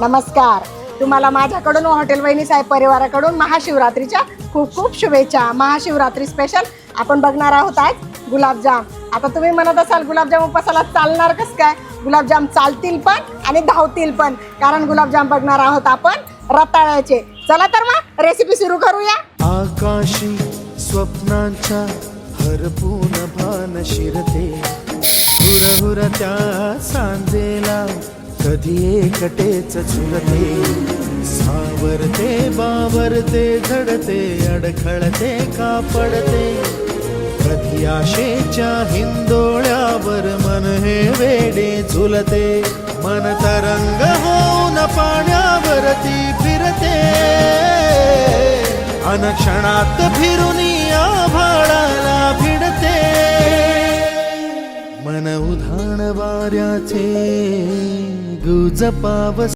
नमस्कार. तुम्हाला माझ्याकडून हॉटेल वहिनी साहेब परिवाराकडून महाशिवरात्रीच्या खूप खूप शुभेच्छा. महाशिवरात्री स्पेशल आपण बघणार आहोत आज गुलाबजाम. आता तुम्ही म्हणत असाल गुलाबजाम उपासाला चालणार कसं काय? गुलाबजाम चालतील पण आणि धावतील पण, कारण गुलाबजाम बघणार आहोत आपण रताळ्याचे. चला तर मग रेसिपी सुरू करूया. आकाशी स्वप्नांच्या हरपून भान शिरते, हुरहुर त्या सांजेला कधी एकटेच झुलते. सावरते बावरते झडते, अडखळते का पडते, कधी आशेच्या हिंदोळ्यावर मन हे वेडे झुलते. मन तरंग होऊन पाण्यावरती फिरते, अनक्षणात फिरून आभाळाला भिडते. मन उधाण वाऱ्याचे गुज पावस